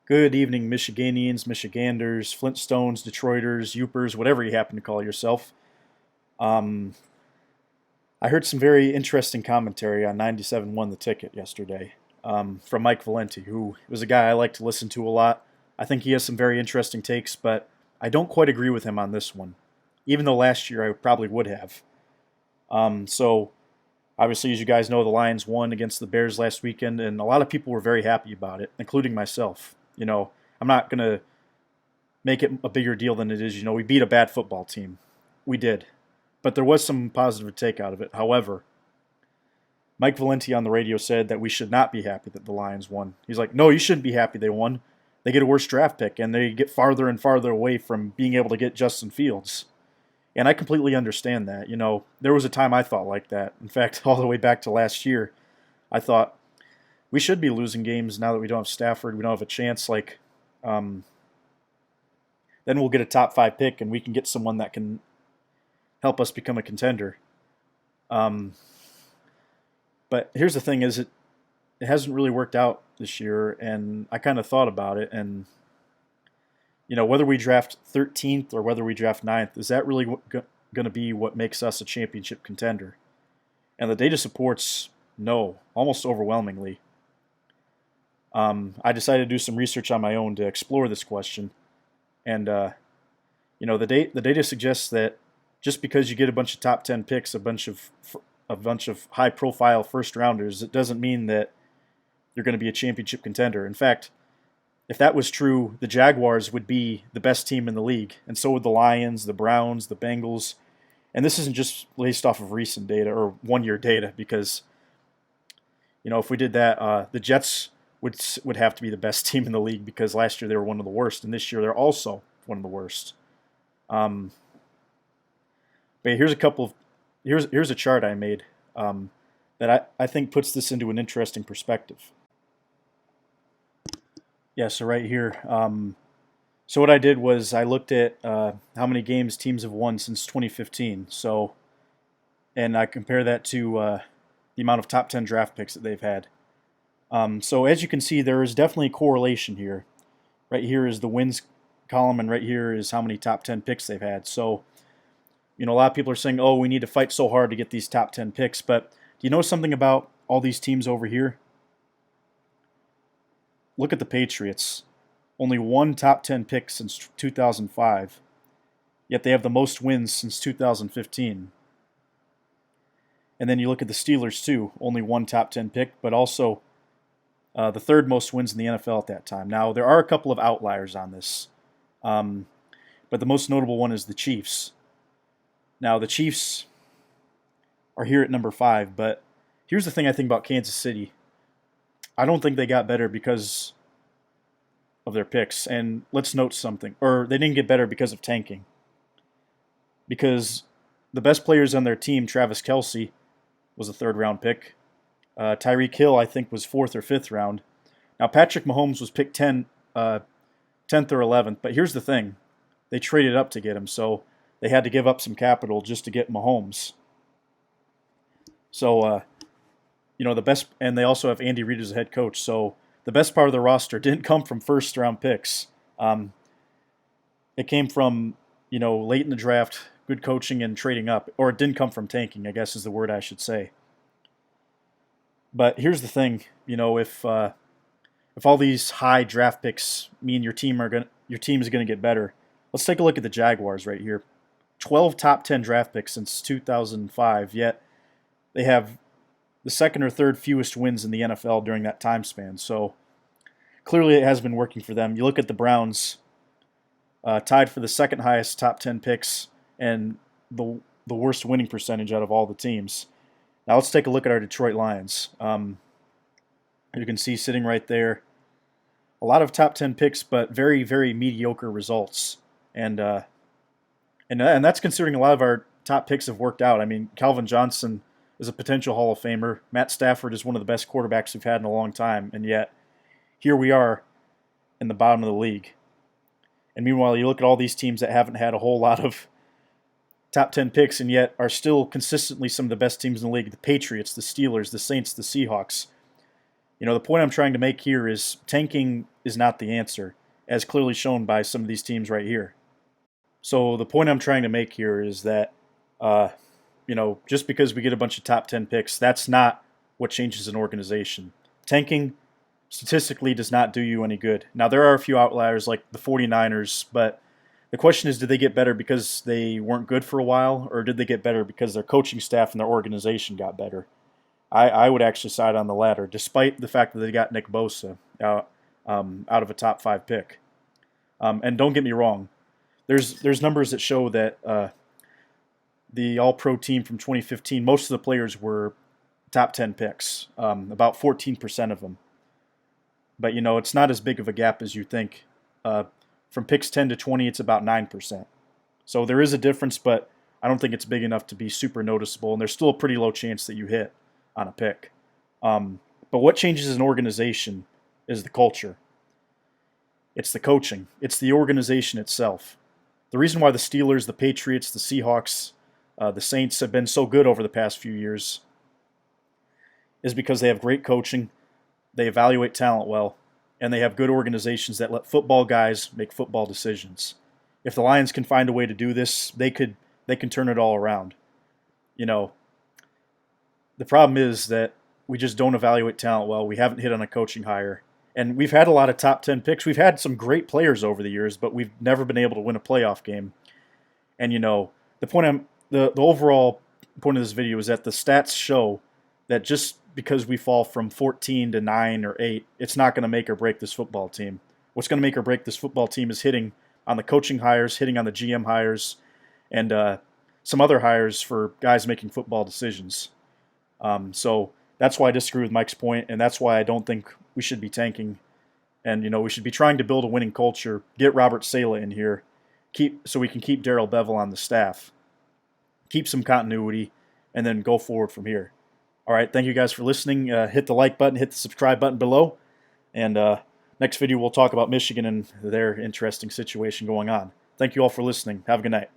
Good evening, Michiganians, Michiganders, Flintstones, Detroiters, Yoopers, whatever you happen to call yourself. Um, I heard some very interesting commentary on 97 Won the Ticket yesterday from Mike Valenti, who was a guy I like to listen to a lot. I think he has some very interesting takes, but I don't quite agree with him on this one, even though last year I probably would have. So, obviously, as you guys know, the Lions won against the Bears last weekend, and a lot of people were very happy about it, including myself. I'm not going to make it a bigger deal than it is. We beat a bad football team. We did. But there was some positive take out of it. However, Mike Valenti on the radio said that we should not be happy that the Lions won. He's like, no, you shouldn't be happy they won. They get a worse draft pick, and they get farther and farther away from being able to get Justin Fields. And I completely understand that. There was a time I thought like that. In fact, all the way back to last year, I thought we should be losing games now that we don't have Stafford. We don't have a chance. Then we'll get a top 5 pick, and we can get someone that can help us become a contender. But here's the thing: it hasn't really worked out this year, and I kind of thought about it, and whether we draft 13th or whether we draft 9th, is that really going to be what makes us a championship contender? And the data supports no, almost overwhelmingly. I decided to do some research on my own to explore this question, and the data suggests that just because you get a bunch of top 10 picks, a bunch of high-profile first-rounders, it doesn't mean that you're going to be a championship contender. In fact, if that was true, the Jaguars would be the best team in the league, and so would the Lions, the Browns, the Bengals. And this isn't just based off of recent data or one-year data, because if we did that, the Jets would have to be the best team in the league because last year they were one of the worst, and this year they're also one of the worst. But here's a chart I made that I think puts this into an interesting perspective. Yeah, so right here. So what I did was I looked at how many games teams have won since 2015. And I compare that to the amount of top 10 draft picks that they've had. So as you can see, there is definitely a correlation here. Right here is the wins column, and right here is how many top 10 picks they've had. So, a lot of people are saying, oh, we need to fight so hard to get these top 10 picks. But do you know something about all these teams over here? Look at the Patriots. Only one top 10 pick since 2005. Yet they have the most wins since 2015. And then you look at the Steelers, too. Only one top 10 pick, but also the third most wins in the NFL at that time. Now, there are a couple of outliers on this. But the most notable one is the Chiefs. Now, the Chiefs are here at number 5, but here's the thing I think about Kansas City. I don't think they got better because of their picks. And let's note something. Or they didn't get better because of tanking. Because the best players on their team, Travis Kelce, was a third-round pick. Tyreek Hill, I think, was 4th or 5th round. Now, Patrick Mahomes was picked 10th or 11th. But here's the thing. They traded up to get him, so they had to give up some capital just to get Mahomes. So, the best, and they also have Andy Reid as a head coach. So the best part of the roster didn't come from first-round picks. It came from, late in the draft, good coaching and trading up. Or it didn't come from tanking, I guess is the word I should say. But here's the thing, if all these high draft picks mean your team is going to get better, let's take a look at the Jaguars right here. 12 top 10 draft picks since 2005, yet they have the second or third fewest wins in the NFL during that time span. So clearly it has been working for them. You look at the Browns, tied for the second highest top 10 picks and the worst winning percentage out of all the teams. Now let's take a look at our Detroit Lions. You can see sitting right there, a lot of top 10 picks, but very, very mediocre results. And that's considering a lot of our top picks have worked out. I mean, Calvin Johnson is a potential Hall of Famer. Matt Stafford is one of the best quarterbacks we've had in a long time, and yet here we are in the bottom of the league. And meanwhile, you look at all these teams that haven't had a whole lot of top 10 picks and yet are still consistently some of the best teams in the league. The Patriots, the Steelers, the Saints, the Seahawks. The point I'm trying to make here is tanking is not the answer, as clearly shown by some of these teams right here. So the point I'm trying to make here is that, just because we get a bunch of top 10 picks, that's not what changes an organization. Tanking statistically does not do you any good. Now, there are a few outliers like the 49ers, but the question is, did they get better because they weren't good for a while, or did they get better because their coaching staff and their organization got better? I would actually side on the latter, despite the fact that they got Nick Bosa out of a top 5 pick. And don't get me wrong, there's numbers that show that the All-Pro team from 2015, most of the players were top 10 picks, about 14% of them. But, it's not as big of a gap as you think. From picks 10 to 20, it's about 9%. So there is a difference, but I don't think it's big enough to be super noticeable, and there's still a pretty low chance that you hit on a pick. But what changes an organization is the culture. It's the coaching. It's the organization itself. The reason why the Steelers, the Patriots, the Seahawks, the Saints have been so good over the past few years is because they have great coaching, they evaluate talent well, and they have good organizations that let football guys make football decisions. If the Lions can find a way to do this, they can turn it all around. The problem is that we just don't evaluate talent well. We haven't hit on a coaching hire. And we've had a lot of top 10 picks. We've had some great players over the years, but we've never been able to win a playoff game. And the overall point of this video is that the stats show that just because we fall from 14 to 9 or 8, it's not going to make or break this football team. What's going to make or break this football team is hitting on the coaching hires, hitting on the GM hires, and some other hires for guys making football decisions. So that's why I disagree with Mike's point, and that's why I don't think we should be tanking. And, we should be trying to build a winning culture, get Robert Saleh in here, so we can keep Darrell Bevell on the staff, keep some continuity, and then go forward from here. All right, thank you guys for listening. Hit the like button, hit the subscribe button below, and next video we'll talk about Michigan and their interesting situation going on. Thank you all for listening. Have a good night.